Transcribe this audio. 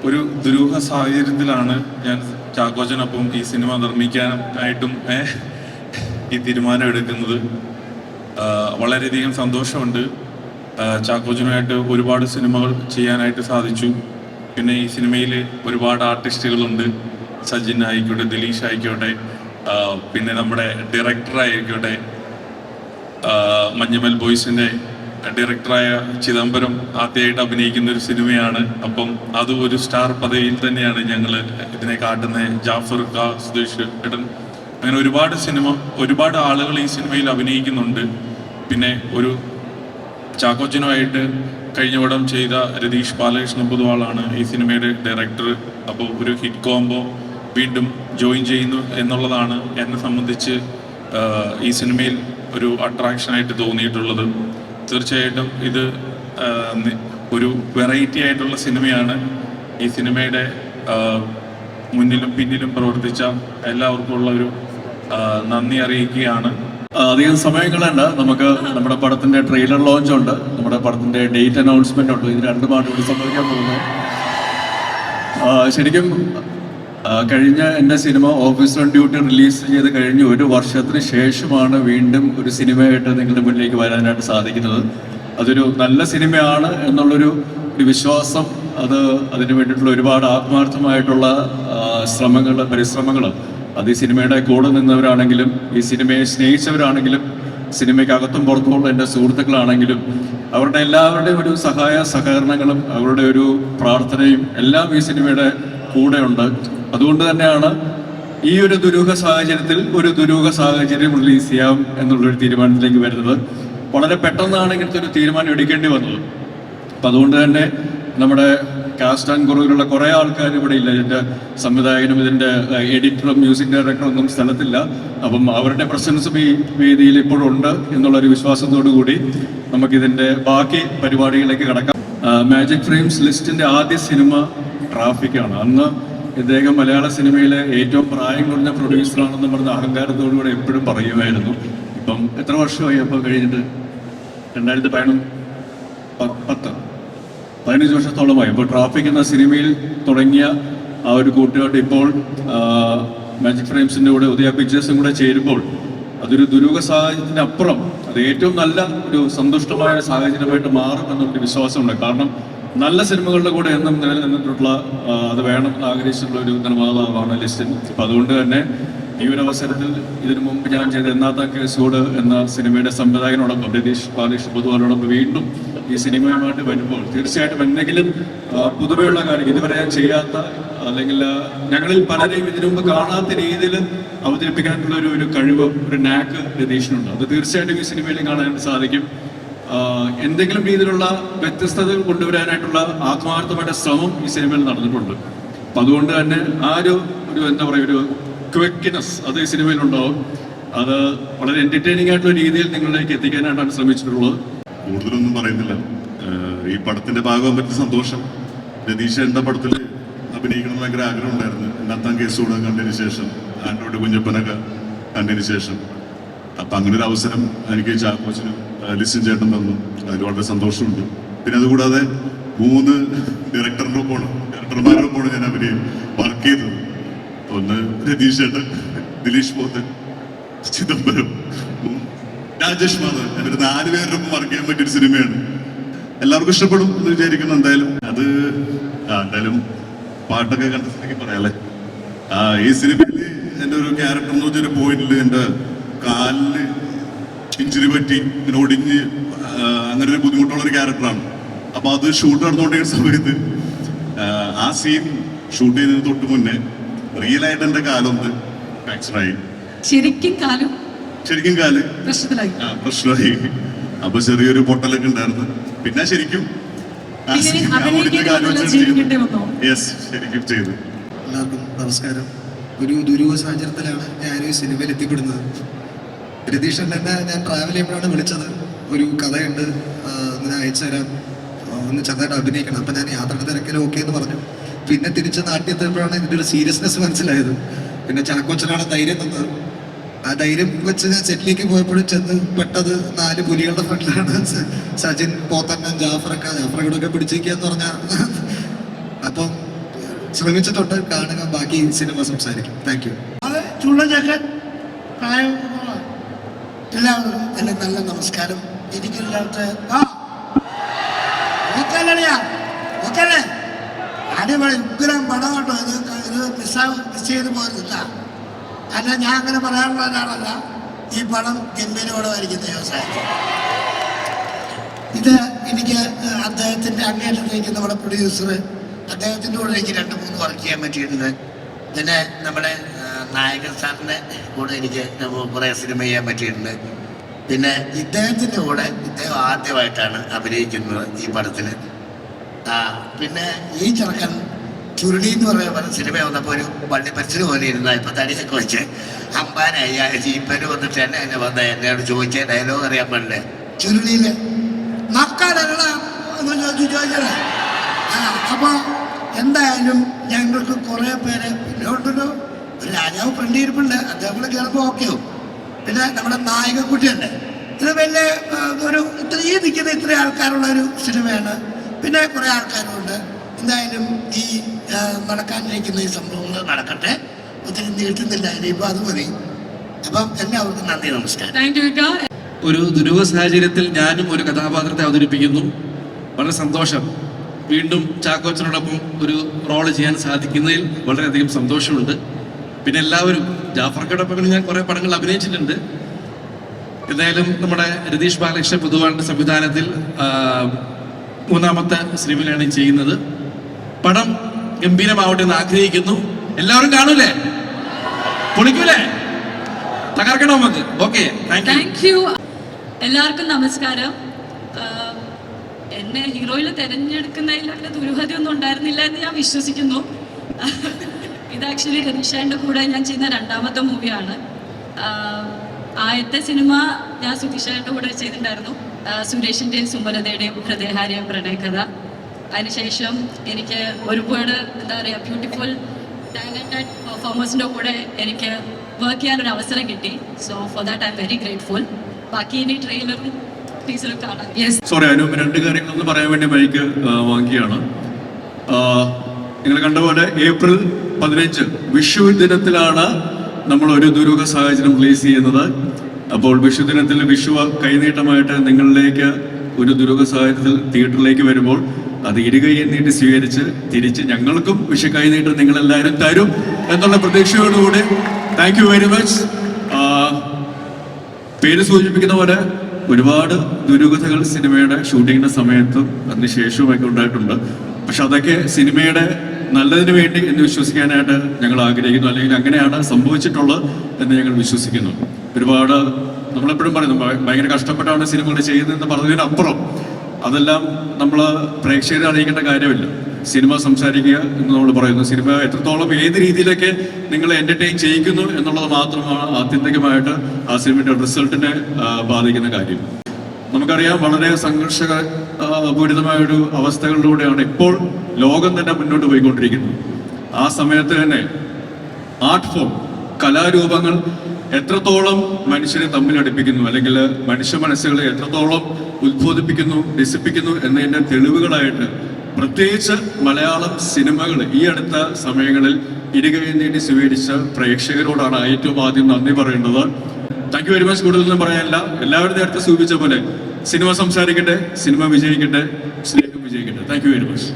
ഒരു ദുരൂഹ സാഹചര്യത്തിലാണ് ഞാൻ ചാക്കോച്ചനൊപ്പം ഈ സിനിമ നിർമ്മിക്കാനായിട്ടും ഈ തീരുമാനം എടുക്കുന്നത്. വളരെയധികം സന്തോഷമുണ്ട്. ചാക്കോച്ചനുമായിട്ട് ഒരുപാട് സിനിമകൾ ചെയ്യാനായിട്ട് സാധിച്ചു. പിന്നെ ഈ സിനിമയിൽ ഒരുപാട് ആർട്ടിസ്റ്റുകളുണ്ട്. സജിൻ ആയിക്കോട്ടെ, ദിലീഷ് ആയിക്കോട്ടെ, പിന്നെ നമ്മുടെ ഡയറക്ടർ ആയിക്കോട്ടെ, മഞ്ഞുമൽ ബോയ്സിൻ്റെ ഡയറക്ടറായ ചിദംബരം ആദ്യമായിട്ട് അഭിനയിക്കുന്ന ഒരു സിനിമയാണ്. അപ്പം അത് ഒരു സ്റ്റാർ പദവിയിൽ തന്നെയാണ് ഞങ്ങൾ ഇതിനെ കാട്ടുന്നത്. ജാഫർ ഖാ, സുധീഷ് ഏട്ടൻ, അങ്ങനെ ഒരുപാട് ആളുകൾ ഈ സിനിമയിൽ അഭിനയിക്കുന്നുണ്ട്. പിന്നെ ഒരു ചാക്കോച്ചനുമായിട്ട് കഴിഞ്ഞ പടം ചെയ്ത രതീഷ് ബാലകൃഷ്ണ പൊതുവാളാണ് ഈ സിനിമയുടെ ഡയറക്ടർ. അപ്പോൾ ഒരു ഹിറ്റ് കോംബോ വീണ്ടും ജോയിൻ ചെയ്യുന്നു എന്നുള്ളതാണ് എന്നെ സംബന്ധിച്ച് ഈ സിനിമയിൽ ഒരു അട്രാക്ഷനായിട്ട് തോന്നിയിട്ടുള്ളത്. തീർച്ചയായിട്ടും ഇത് ഒരു വെറൈറ്റി ആയിട്ടുള്ള സിനിമയാണ്. ഈ സിനിമയുടെ മുന്നിലും പിന്നിലും പ്രവർത്തിച്ച എല്ലാവർക്കും ഉള്ള ഒരു നന്ദി അറിയിക്കുകയാണ്. അധികം സമയം കളയണ്ട, നമുക്ക് നമ്മുടെ പടത്തിന്റെ ട്രെയിലർ ലോഞ്ച് ഉണ്ട്, നമ്മുടെ പടത്തിന്റെ ഡേറ്റ് അനൗൺസ്മെന്റ് ഉണ്ട്. ഇത് രണ്ടുമാണ് ഇവിടെ സംഭവിക്കാൻ പോകുന്നത്. ശരിക്കും കഴിഞ്ഞ എൻ്റെ cinema officer on duty release ചെയ്ത് കഴിഞ്ഞ് 1 വർഷത്തിന് ശേഷമാണ് വീണ്ടും ഒരു സിനിമയായിട്ട് നിങ്ങളുടെ മുന്നിലേക്ക് വരാനായിട്ട് സാധിക്കുന്നത്. അതൊരു നല്ല സിനിമയാണ് എന്നുള്ളൊരു വിശ്വാസം, അതിന് വേണ്ടിയിട്ടുള്ള ഒരുപാട് ആത്മാർത്ഥമായിട്ടുള്ള പരിശ്രമങ്ങൾ അത് ഈ സിനിമയുടെ കൂടെ നിന്നവരാണെങ്കിലും ഈ സിനിമയെ സ്നേഹിച്ചവരാണെങ്കിലും സിനിമയ്ക്കകത്തും പുറത്തുമുള്ള എൻ്റെ സുഹൃത്തുക്കളാണെങ്കിലും അവരുടെ എല്ലാവരുടെയും ഒരു സഹകരണങ്ങളും അവരുടെ ഒരു പ്രാർത്ഥനയും എല്ലാം ഈ സിനിമയുടെ കൂടെ ഉണ്ട്. അതുകൊണ്ട് തന്നെയാണ് ഈ ഒരു ദുരൂഹ സാഹചര്യം റിലീസ് ചെയ്യാം എന്നുള്ളൊരു തീരുമാനത്തിലേക്ക് വരുന്നത്. വളരെ പെട്ടെന്നാണ് ഇങ്ങനത്തെ ഒരു തീരുമാനം എടുക്കേണ്ടി വന്നത്. അപ്പം അതുകൊണ്ട് തന്നെ നമ്മുടെ കാസ്റ്റ് ആൻഡ് ക്രൂവിലുള്ള കുറേ ആൾക്കാർ ഇവിടെ ഇല്ല. ഇതിൻ്റെ സംവിധായകനും ഇതിൻ്റെ എഡിറ്ററും മ്യൂസിക് ഡയറക്ടറും ഒന്നും സ്ഥലത്തില്ല. അപ്പം അവരുടെ പ്രസൻസും ഈ വേദിയിൽ ഇപ്പോഴും ഉണ്ട് എന്നുള്ളൊരു വിശ്വാസത്തോടു കൂടി നമുക്കിതിൻ്റെ ബാക്കി പരിപാടികളിലേക്ക് കടക്കാം. മാജിക് ഫ്രെയിംസ് ലിസ്റ്റിൻ്റെ ആദ്യ സിനിമ ട്രാഫിക്കാണ്. അന്ന് ഇദ്ദേഹം മലയാള സിനിമയിലെ ഏറ്റവും പ്രായം കുറഞ്ഞ പ്രൊഡ്യൂസറാണെന്ന് പറഞ്ഞ അഹങ്കാരത്തോടുകൂടെ എപ്പോഴും പറയുമായിരുന്നു. ഇപ്പം എത്ര വർഷമായി അപ്പോൾ കഴിഞ്ഞിട്ട്? 2015 വർഷത്തോളമായി. ഇപ്പോൾ ട്രാഫിക് എന്ന സിനിമയിൽ തുടങ്ങിയ ആ ഒരു കൂട്ടുകാട്ട് ഇപ്പോൾ മാജിക് ഫ്രെയിംസിൻ്റെ കൂടെ ഉദയ പിക്ചേഴ്സും കൂടെ ചേരുമ്പോൾ അതൊരു ദുരൂഹ സാഹചര്യത്തിൻ്റെ അപ്പുറം അത് ഏറ്റവും നല്ല ഒരു സന്തുഷ്ടമായ സാഹചര്യമായിട്ട് മാറും എന്നൊരു വിശ്വാസമുണ്ട്. കാരണം നല്ല സിനിമകളുടെ കൂടെ എന്നും നിലനിന്നിട്ടുള്ള അത് വേണമെന്ന് ആഗ്രഹിച്ചിട്ടുള്ള ഒരു നിർമ്മാതാവാണ് ലിസ്റ്റിൻ. അപ്പം അതുകൊണ്ട് തന്നെ ഈ ഒരു അവസരത്തിൽ ഇതിനു മുമ്പ് ഞാൻ ചെയ്ത എന്നാത്ത കേസോട് എന്ന സിനിമയുടെ സംവിധായകനോടൊപ്പം രതീഷ് ബാലകൃഷ്ണ പൊതുവാളോടൊപ്പം വീണ്ടും ഈ സിനിമയുമായിട്ട് വരുമ്പോൾ തീർച്ചയായിട്ടും എന്തെങ്കിലും പുതുമയുള്ള കാര്യം ഇതുവരെ ഞാൻ ചെയ്യാത്ത അല്ലെങ്കിൽ ഞങ്ങളിൽ പലരെയും ഇതിനു മുമ്പ് കാണാത്ത രീതിയിൽ അവതരിപ്പിക്കാനുള്ള ഒരു കഴിവ്, ഒരു നാക്ക് രതീഷിനുണ്ട്. അത് തീർച്ചയായിട്ടും ഈ സിനിമയിൽ കാണാൻ സാധിക്കും. എന്തെങ്കിലും രീതിയിലുള്ള വ്യത്യസ്തതകൾ കൊണ്ടുവരാനായിട്ടുള്ള ആത്മാർത്ഥമായിട്ട് ശ്രമം ഈ സിനിമയിൽ നടന്നിട്ടുണ്ട്. അപ്പം അതുകൊണ്ട് തന്നെ ആ ഒരു എന്താ പറയുക ഒരു ക്വിക്ക്നെസ് അത് ഈ സിനിമയിലുണ്ടാവും. അത് വളരെ എന്റർടൈനിങ് ആയിട്ടുള്ള രീതിയിൽ നിങ്ങളിലേക്ക് എത്തിക്കാനായിട്ടാണ് ശ്രമിച്ചിട്ടുള്ളത്. കൂടുതലൊന്നും പറയുന്നില്ല. ഈ പടത്തിന്റെ ഭാഗമാകാൻ പറ്റിയ സന്തോഷം. രതീഷ് എന്റെ പടത്തിൽ അഭിനയിക്കണം ഭയങ്കര ആഗ്രഹം ഉണ്ടായിരുന്നു. എന്നാത്താൻ കേസൂടെ കണ്ടതിന് ശേഷം, ആൻഡ്രോയിഡ് കുഞ്ഞപ്പനൊക്കെ കണ്ടതിന് ശേഷം. അപ്പം അങ്ങനെ ഒരു അവസരം എനിക്ക് ചാക്കോച്ചനും ലിസ്റ്റിൻ ചേട്ടൻ തന്നു. അതിൽ വളരെ സന്തോഷമുണ്ട്. പിന്നെ അതുകൂടാതെ 3 ഡയറക്ടർമാരോടൊപ്പമാണ് ഞാൻ വർക്ക് ചെയ്തത്. ഒന്ന് രതീഷ് ചേട്ടൻ, ദിലീഷ് പോത്തൻ, ചിദംബരം, രാജേഷ് മാധവൻ. അവർ 4 പേരോടൊപ്പം വർക്ക് ചെയ്യാൻ പറ്റിയൊരു സിനിമയാണ്. എല്ലാവർക്കും ഇഷ്ടപ്പെടും എന്ന് വിചാരിക്കുന്നു. എന്തായാലും പാട്ടൊക്കെ കണ്ടിട്ടുണ്ടെങ്കിൽ പറയാല്ലേ. ഈ സിനിമയിൽ എൻ്റെ ഒരു ക്യാരക്ടർ എന്ന് വെച്ചൊരു പോയിന്റിൽ എൻ്റെ കാലിന് ഇഞ്ചുറി പറ്റി ഇങ്ങനെ ഒടിഞ്ഞ് അങ്ങനെ ഒരു ബുദ്ധിമുട്ടുള്ള ഒരു ക്യാരക്ടറാണ്. അപ്പൊ അത് ഷൂട്ട് നടന്നുകൊണ്ടിരിക്കുന്ന സമയത്ത് ആ സീൻ ഷൂട്ട് ചെയ്യുന്നതിന് തൊട്ട് മുന്നേ റിയൽ ആയിട്ട് എന്റെ കാലൊന്ന് ഫ്രാക്ചറായി. ശരിക്കും കാല് പ്രശ്നമായി. അപ്പൊ ചെറിയൊരു പൊട്ടലൊക്കെ ഉണ്ടായിരുന്നു. പിന്നെ ശരിക്കും ചെയ്തു. എല്ലാവർക്കും നമസ്കാരം. ഒരു ദുരൂഹ സാഹചര്യത്തിലാണ് ഞാൻ ഈ സിനിമയിൽ എത്തിപ്പെടുന്നത്. രതീഷ് എന്നെ ഞാൻ ട്രാവൽ ചെയ്യുമ്പോഴാണ് വിളിച്ചത്. ഒരു കഥയുണ്ട്, ഞാൻ അയച്ചു തരാം, ഒന്ന് ചെറുതായിട്ട് അഭിനയിക്കണം. അപ്പം ഞാൻ യാത്രയുടെ തിരക്കിൽ ഓക്കെ എന്ന് പറഞ്ഞു. പിന്നെ തിരിച്ച് നാട്ടിലെത്തിയപ്പോഴാണ് ഇതിൻ്റെ ഒരു സീരിയസ്നെസ് മനസ്സിലായത്. പിന്നെ ചാക്കോച്ചനാണ് ധൈര്യം തന്നത്. ആ ധൈര്യം വെച്ച് ഞാൻ സെറ്റിലേക്ക് പോയപ്പോഴും ചെന്ന് പെട്ടത് 4 പുലികളുടെ ഫ്രണ്ടിലാണ്. സജിൻ, പോത്തന്നൻ, ജാഫറൊക്കെ പിടിച്ചിരിക്കുക എന്ന് പറഞ്ഞാൽ അപ്പം ശ്രമിച്ചിട്ടുണ്ട്. കാണുക, ബാക്കി സിനിമ സംസാരിക്കും. Thank you. അത് ചുള്ളചക്കൻ പ്രായം എല്ലാവർക്കും എൻ്റെ നല്ല നമസ്കാരം. എനിക്കില്ലാത്ത ഓക്കല്ലടിയാ, ഓക്കല്ലേ? അടിപൊളി ഉഗ്രം പടം കേട്ടോ. ഇത് മിസ് ചെയ്ത് പോരുന്നില്ല. അല്ല, ഞാൻ അങ്ങനെ പറയാനുള്ള ഒരാളല്ല. ഈ പടം ഗംഭീരപടമായിരിക്കും വ്യവസായം. ഇത് എനിക്ക് അദ്ദേഹത്തിൻ്റെ അങ്ങേറ്റത്തേക്ക് നമ്മുടെ പ്രൊഡ്യൂസർ അദ്ദേഹത്തിൻ്റെ കൂടെ എനിക്ക് 2-3 വർക്ക് ചെയ്യാൻ പറ്റിയിട്ടുണ്ട്. പിന്നെ നമ്മുടെ നായകൻ സാറിൻ്റെ കൂടെ എനിക്ക് കുറേ സിനിമ ചെയ്യാൻ പറ്റിയിട്ടുണ്ട്. പിന്നെ ഇദ്ദേഹത്തിൻ്റെ കൂടെ ഇദ്ദേഹം ആദ്യമായിട്ടാണ് അഭിനയിക്കുന്നത് ഈ പടത്തിൽ. പിന്നെ ഈ ചെറുക്കൻ ചുരുളി എന്ന് പറയുന്ന സിനിമ വന്നപ്പോൾ ഒരു പള്ളി പരിസരം പോലെ ഇരുന്ന ഇപ്പം തടിയൊക്കെ വെച്ച് അമ്പാനായി ജീപ്പന് വന്നിട്ട് എന്നെ വന്ന എന്നോട് ചോദിച്ച ഡയലോഗ് അറിയാൻ പാടില്ലേ, ചുരുളിയിൽ നക്കാലല്ല എന്ന് ചോദിച്ചല്ലേ. അപ്പോൾ എന്തായാലും ഞങ്ങൾക്ക് കുറേ പേര് പിന്നെ ഉണ്ടല്ലോ. ഒരു രാജാവ് ഫ്രണ്ട് ഇരിപ്പുണ്ട്, അദ്ദേഹം കയറുമ്പോൾ ഓക്കെയോ. പിന്നെ നമ്മുടെ നായകക്കുട്ടിയുണ്ട്. ഇത് വലിയ ഒരു ഈ നിൽക്കുന്ന ഇത്ര ആൾക്കാരുള്ള ഒരു സിനിമയാണ്. പിന്നെ കുറേ ആൾക്കാരുണ്ട്. എന്തായാലും ഈ നടക്കാനിരിക്കുന്ന ഈ സംഭവങ്ങൾ നടക്കട്ടെ. ഒത്തിരി നീട്ടുന്നില്ല, ഇനിയിപ്പോൾ അത് മതി. അപ്പം എല്ലാവർക്കും നന്ദി, നമസ്കാരം. ഒരു ദുരൂഹ സാഹചര്യത്തിൽ ഞാനും ഒരു കഥാപാത്രത്തെ അവതരിപ്പിക്കുന്നു. വളരെ സന്തോഷം. വീണ്ടും ചാക്കോച്ചനോടൊപ്പം ഒരു റോള് ചെയ്യാൻ സാധിക്കുന്നതിൽ വളരെയധികം സന്തോഷമുണ്ട്. പിന്നെ എല്ലാവരും ജാഫർക്കോടൊപ്പം ഞാൻ കുറേ പടങ്ങൾ അഭിനയിച്ചിട്ടുണ്ട്. എന്തായാലും നമ്മുടെ രതീഷ് ബാലകൃഷ്ണ പൊതുവാളുടെ സംവിധാനത്തിൽ 3ാമത്തെ സിനിമയിലാണ് ചെയ്യുന്നത്. പടം ഗംഭീരമാവട്ടെ എന്ന് ആഗ്രഹിക്കുന്നു. എല്ലാവരും കാണൂലേ? പൊളിക്കൂലേ? തകർക്കണം നമുക്ക്. Okay, thank you. എല്ലാവർക്കും നമസ്കാരം. എന്നെ ഹീറോയിൽ തിരഞ്ഞെടുക്കുന്നതിൽ അങ്ങനെ ദുരൂഹതയൊന്നും ഉണ്ടായിരുന്നില്ല എന്ന് ഞാൻ വിശ്വസിക്കുന്നു. ഇത് ആക്ച്വലി രതീഷേൻ്റെ കൂടെ ഞാൻ ചെയ്യുന്ന 2ാമത്തെ മൂവിയാണ്. ആദ്യത്തെ സിനിമ ഞാൻ സുധീഷേൻ്റെ കൂടെ ചെയ്തിട്ടുണ്ടായിരുന്നു, സുരേഷിൻ്റെയും സുമലതയുടെയും ഹൃദയഹാരിയ പ്രണയകഥ. അതിനുശേഷം എനിക്ക് ഒരുപാട് എന്താ പറയുക ബ്യൂട്ടിഫുൾ ടാലൻറ്റഡ് പെർഫോമേഴ്സിൻ്റെ കൂടെ എനിക്ക് വർക്ക് ചെയ്യാനൊരു അവസരം കിട്ടി. So for that I am very grateful. ബാക്കി ഇനി ട്രെയിലറും ടീസറും കാണാം. യെസ്, സോറി അനു, 2 കാര്യങ്ങളൊന്ന് പറയാൻ വേണ്ടി മൈക്ക് വാങ്ങിയാണ്. നിങ്ങൾ കണ്ട പോലെ ഏപ്രിൽ 15 വിഷു ദിനത്തിലാണ് നമ്മൾ ഒരു ദുരൂഹ സാഹചര്യം റിലീസ് ചെയ്യുന്നത്. അപ്പോൾ വിഷു ദിനത്തിൽ വിഷു കൈനീട്ടമായിട്ട് നിങ്ങളിലേക്ക് ഒരു ദുരൂഹ സാഹചര്യത്തിൽ തിയേറ്ററിലേക്ക് വരുമ്പോൾ അത് ഇരുകൈ നീട്ടി സ്വീകരിച്ച് തിരിച്ച് ഞങ്ങൾക്കും വിഷു കൈനീട്ടം നിങ്ങളെല്ലാവരും തരും എന്നുള്ള പ്രതീക്ഷയോടുകൂടി താങ്ക് യു വെരി മച്ച്. പേര് സൂചിപ്പിക്കുന്ന പോലെ ഒരുപാട് ദുരൂഹതകൾ സിനിമയുടെ ഷൂട്ടിങ്ങിന്റെ സമയത്തും അതിനുശേഷവുമൊക്കെ ഉണ്ടായിട്ടുണ്ട്. പക്ഷെ അതൊക്കെ സിനിമയുടെ നല്ലതിന് വേണ്ടി എന്ന് വിശ്വസിക്കാനായിട്ട് ഞങ്ങൾ ആഗ്രഹിക്കുന്നു, അല്ലെങ്കിൽ അങ്ങനെയാണ് സംഭവിച്ചിട്ടുള്ളത് എന്ന് ഞങ്ങൾ വിശ്വസിക്കുന്നു. ഒരുപാട് നമ്മളെപ്പോഴും പറയുന്നു ഭയങ്കര കഷ്ടപ്പെട്ടാണ് സിനിമകൾ ചെയ്യുന്നതെന്ന് പറഞ്ഞതിനപ്പുറം അതെല്ലാം നമ്മൾ പ്രേക്ഷകരെ അറിയിക്കേണ്ട കാര്യമില്ല. സിനിമ സംസാരിക്കുക എന്ന് നമ്മൾ പറയുന്നു. സിനിമ എത്രത്തോളം ഏത് രീതിയിലൊക്കെ നിങ്ങളെ എൻ്റർടൈൻ ചെയ്യിക്കുന്നു എന്നുള്ളത് മാത്രമാണ് ആത്യന്തികമായിട്ട് ആ സിനിമയുടെ റിസൾട്ടിനെ ബാധിക്കുന്ന കാര്യം. നമുക്കറിയാം വളരെ സംഘർഷപൂരിതമായൊരു അവസ്ഥകളിലൂടെയാണ് ഇപ്പോൾ ലോകം തന്നെ മുന്നോട്ട് പോയിക്കൊണ്ടിരിക്കുന്നത്. ആ സമയത്ത് തന്നെ ആർട്ട് ഫോം, കലാരൂപങ്ങൾ എത്രത്തോളം മനുഷ്യരെ തമ്മിലടുപ്പിക്കുന്നു, അല്ലെങ്കിൽ മനുഷ്യ മനസ്സുകളെ എത്രത്തോളം ഉദ്ബോധിപ്പിക്കുന്നു, രസിപ്പിക്കുന്നു എന്നതിൻ്റെ തെളിവുകളായിട്ട് പ്രത്യേകിച്ച് മലയാളം സിനിമകൾ ഈ അടുത്ത സമയങ്ങളിൽ ഇരുകൈ നീട്ടി സ്വീകരിച്ച പ്രേക്ഷകരോടാണ് ഏറ്റവും ആദ്യം നന്ദി പറയേണ്ടത്. Thank you very much. കൂടുതലൊന്നും പറയാനില്ല. എല്ലാവരും നേരത്തെ സൂചിപ്പിച്ച പോലെ സിനിമ സംസാരിക്കട്ടെ, സിനിമ വിജയിക്കട്ടെ, സ്നേഹം വിജയിക്കട്ടെ. Thank you very much.